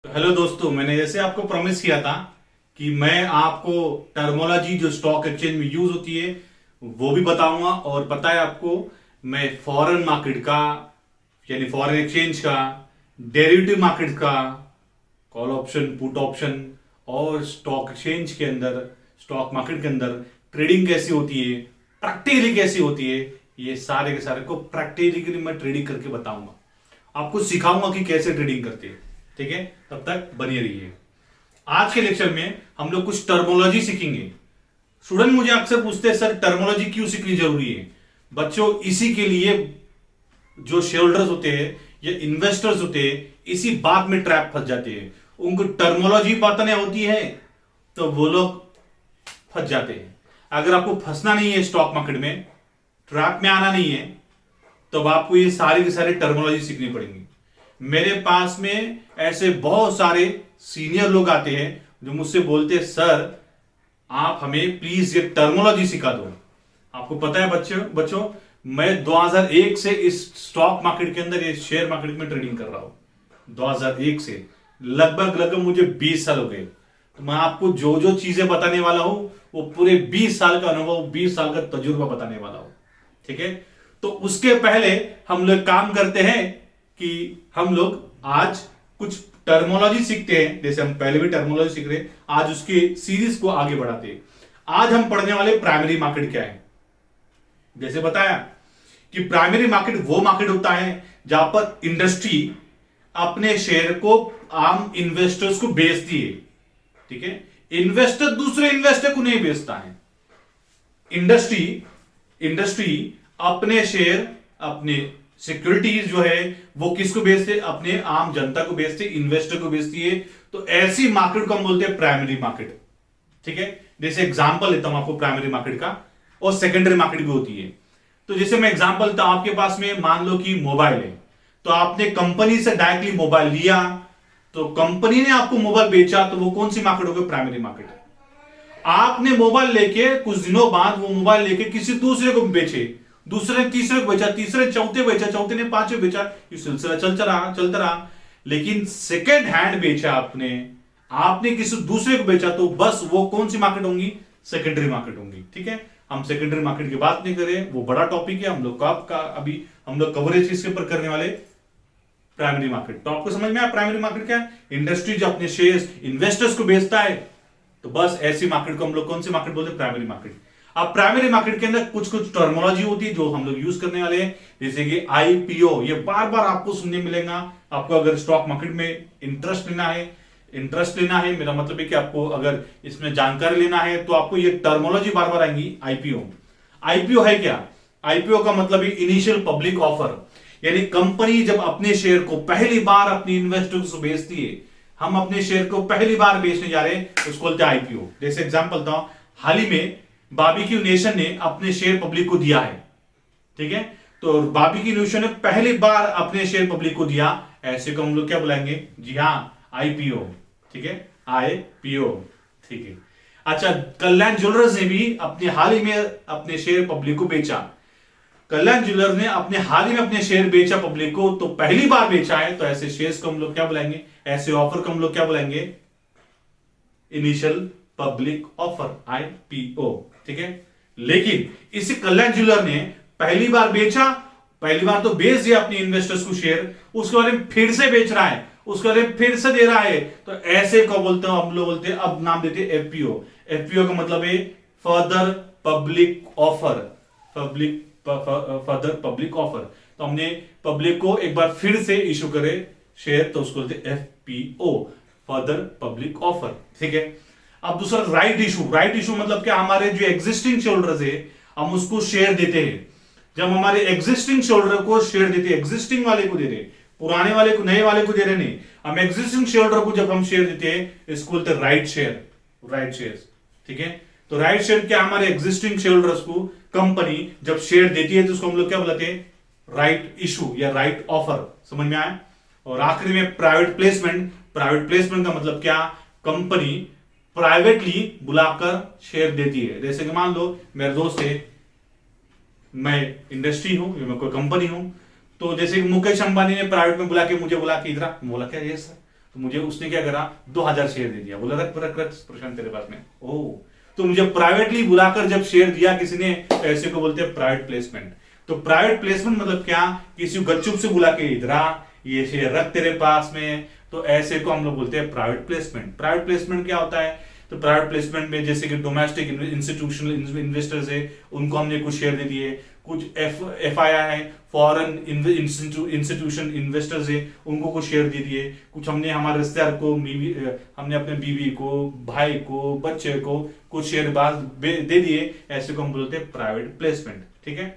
Hello दोस्तों, मैंने जैसे आपको प्रॉमिस किया था कि मैं आपको टर्मोलॉजी जो स्टॉक एक्सचेंज में यूज होती है वो भी बताऊंगा। और पता है आपको, मैं फॉरेन मार्केट का यानी फॉरेन एक्सचेंज का, डेरिवेटिव मार्केट का, कॉल ऑप्शन, पुट ऑप्शन और स्टॉक एक्सचेंज के अंदर, स्टॉक मार्केट के अंदर ट्रेडिंग कैसी होती है, प्रैक्टिकली कैसी होती है, ये सारे के सारे को प्रैक्टिकली मैं ट्रेडिंग करके बताऊंगा। आपको सिखाऊंगा कि कैसे ट्रेडिंग करते हैं। ठीक है, तब तक बने रहिए। आज के लेक्चर में हम लोग कुछ टर्मोलॉजी सीखेंगे। स्टूडेंट मुझे अक्सर पूछते हैं, सर टर्मोलॉजी क्यों सीखनी जरूरी है? बच्चों, इसी के लिए जो शेयर होल्डर्स होते हैं या इन्वेस्टर्स होते हैं, इसी बात में ट्रैप फंस जाते हैं। उनको टर्मोलॉजी पता नहीं होती है तो वो लोग फंस जाते हैं। अगर आपको फंसना नहीं है स्टॉक मार्केट में, ट्रैप में आना नहीं है, तो आपको ये सारी की सारी टर्मोलॉजी सीखनी पड़ेगी। मेरे पास में ऐसे बहुत सारे सीनियर लोग आते हैं जो मुझसे बोलते हैं, सर आप हमें प्लीज ये टर्मोलॉजी सिखा दो। आपको पता है बच्चों, मैं 2001 से इस स्टॉक मार्केट के अंदर, ये शेयर मार्केट में ट्रेडिंग कर रहा हूं। 2001 से लगभग मुझे 20 साल हो गए। तो मैं आपको जो जो चीजें बताने वाला हूं वो पूरे 20 साल का अनुभव, 20 साल का तजुर्बा बताने वाला हूं। ठीक है, तो उसके पहले हम लोग काम करते हैं कि हम लोग आज कुछ टर्मोलॉजी सीखते हैं। जैसे हम पहले भी टर्मोलॉजी सीख रहे हैं, आज उसके सीरीज को आगे बढ़ाते हैं। आज हम पढ़ने वाले प्राइमरी मार्केट क्या है। जैसे बताया कि प्राइमरी मार्केट वो मार्केट होता है जहां पर इंडस्ट्री अपने शेयर को आम इन्वेस्टर्स को बेचती है। ठीक है, इन्वेस्टर दूसरे इन्वेस्टर को नहीं बेचता है। इंडस्ट्री अपने शेयर, अपने सिक्योरिटीज जो है वो किसको बेचते? अपने आम जनता को बेचते, इन्वेस्टर को बेचती है। तो ऐसी मार्केट को हम बोलते हैं प्राइमरी मार्केट। ठीक है, जैसे एग्जांपल लेता हूं आपको प्राइमरी मार्केट का, और सेकेंडरी मार्केट भी होती है। तो जैसे मैं एग्जांपल लेता हूं, आपके पास में मान लो कि मोबाइल है, तो आपने कंपनी से डायरेक्टली मोबाइल लिया, तो कंपनी ने आपको मोबाइल बेचा, तो वो कौन सी मार्केट होगी? Primary market. आपने मोबाइल लेके कुछ दिनों बाद वो मोबाइल लेके किसी दूसरे को बेचे, दूसरे ने तीसरे को बेचा, तीसरे चौथे बेचा, चौथे ने पांचवें बेचा, ये सिलसिला चलता रहा। लेकिन सेकेंड हैंड बेचा आपने किसी दूसरे को बेचा, तो बस वो कौन सी मार्केट होंगी? सेकेंडरी मार्केट होंगी। ठीक है, हम सेकेंडरी मार्केट की बात नहीं करें, वो बड़ा टॉपिक है। हम लोग का अभी हम लोग कवरेज इसके ऊपर करने वाले प्राइमरी मार्केट। तो आपको समझ में आया प्राइमरी मार्केट क्या है? इंडस्ट्री जो अपने शेयर्स इन्वेस्टर्स को बेचता है, तो बस ऐसी मार्केट को हम लोग कौन सी मार्केट बोलते हैं? Primary market. अब प्राइमरी मार्केट के अंदर कुछ टर्मिनोलॉजी होती है जो हम लोग यूज करने वाले हैं, जैसे कि आईपीओ। ये बार बार आपको सुनने मिलेगा। आपको अगर स्टॉक मार्केट में इंटरेस्ट लेना है, मेरा मतलब है कि आपको अगर इसमें जानकारी लेना है तो आपको ये टर्मिनोलॉजी बार बार आएंगी। आईपीओ है क्या? आईपीओ का मतलब है इनिशियल पब्लिक ऑफर, यानी कंपनी जब अपने शेयर को पहली बार अपने इन्वेस्टर्स को बेचती है। हम अपने शेयर को पहली बार बेचने जा रहे हैं, उसको बोलते हैं आईपीओ। जैसे एग्जांपल था, हाल ही में बारबेक्यू नेशन ने अपने शेयर पब्लिक को दिया है। ठीक है, तो बारबेक्यू नेशन ने पहली बार अपने शेयर पब्लिक को दिया, ऐसे को हम लोग क्या बुलाएंगे? जी हाँ, आईपीओ। ठीक है, आईपीओ। ठीक है, अच्छा, कल्याण ज्वेलर्स ने भी अपने हाल ही में अपने शेयर पब्लिक को बेचा। कल्याण ज्वेलर्स ने अपने हाल ही में अपने शेयर बेचा पब्लिक को, तो पहली बार बेचा है, तो ऐसे शेयर्स को हम लोग क्या बुलाएंगे? ऐसे ऑफर को हम लोग क्या बुलाएंगे? Initial public offer, IPO. ठीक है, लेकिन इसी कल्याण ज्वेलर ने पहली बार बेचा, पहली बार तो बेच दिया अपने इन्वेस्टर्स को शेयर, उसके बारे में फिर से बेच रहा है, उसके बारे में फिर से दे रहा है, तो ऐसे को बोलते हैं, हम लोग बोलते हैं, अब नाम देते हैं एफपीओ। एफपीओ का मतलब है further public offer, further public offer. तो हमने पब्लिक को एक बार फिर से इशू करे शेयर, तो उसको बोलते हैं एफपीओ, फर्दर पब्लिक ऑफर। ठीक है, अब दूसरा राइट इशू मतलब क्या? हमारे जो एग्जिस्टिंग शेयर होल्डर्स है, हम उसको शेयर देते हैं। जब हमारे एग्जिस्टिंग शेयर होल्डर को शेयर देते हैं, एग्जिस्टिंग वाले को दे रहे, पुराने वाले को, नए वाले को दे रहे नहीं, हम एग्जिस्टिंग शेयर होल्डर को जब हम शेयर देते हैं, इसको बोलते हैं राइट शेयर। ठीक है, तो राइट शेयर क्या? हमारे एग्जिस्टिंग शेयर होल्डर्स को कंपनी जब शेयर देती है तो उसको हम लोग क्या बुलाते हैं? राइट इशू या राइट ऑफर। समझ में आया? और आखिरी में प्राइवेट प्लेसमेंट का मतलब क्या? कंपनी प्राइवेटली बुलाकर शेयर देती है। जैसे कि मान लो मेरे दोस्त है, मैं इंडस्ट्री हूं, मैं कोई कंपनी हूं, तो जैसे कि मुकेश अंबानी ने प्राइवेट में बुला के मुझे बोला कि इधर, बोला क्या? ये सर, तो मुझे उसने क्या करा, 2000 शेयर दे दिया, बोला रख रख रख प्रशांत तेरे पास में। ओह, तो मुझे प्राइवेटली बुलाकर जब शेयर दिया किसी ने, ऐसे को बोलते हैं प्राइवेट प्लेसमेंट। तो प्राइवेट प्लेसमेंट मतलब क्या, किसी को गपचुप से बुला के इधर आ, ये शेयर रख तेरे पास में, तो ऐसे को हम लोग बोलते हैं प्राइवेट प्लेसमेंट। प्राइवेट प्लेसमेंट क्या होता है, तो प्राइवेट प्लेसमेंट में जैसे कि डोमेस्टिक इंस्टीट्यूशनल इन्वेस्टर्स है, उनको हमने कुछ शेयर दे दिए, कुछ FII है, फॉरेन इंस्टीट्यूशन इन्वेस्टर्स है, उनको कुछ शेयर दे दिए, कुछ हमने हमारे रिश्तेदार को, हमने अपने बीवी को, भाई को, बच्चे को कुछ शेयर दे दिए, ऐसे को हम बोलते हैं प्राइवेट प्लेसमेंट। ठीक है,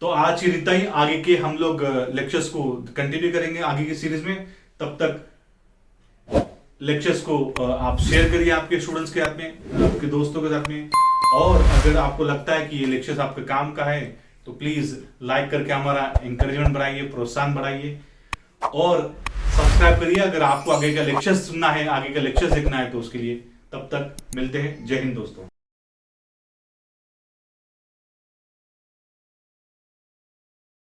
तो आज की इतना ही, आगे के हम लोग लेक्चर्स को कंटिन्यू करेंगे आगे की सीरीज में। तब तक लेक्चर्स को आप शेयर करिए आपके स्टूडेंट्स के साथ में, आपके दोस्तों के साथ में, और अगर आपको लगता है कि ये लेक्चर्स आपके काम का है तो प्लीज लाइक करके हमारा इंकरेजमेंट बढ़ाइए, प्रोत्साहन बढ़ाइए, और सब्सक्राइब करिए अगर आपको आगे का लेक्चर्स सुनना है, आगे का लेक्चर्स देखना है तो उसके लिए। तब तक मिलते हैं, जय हिंद दोस्तों।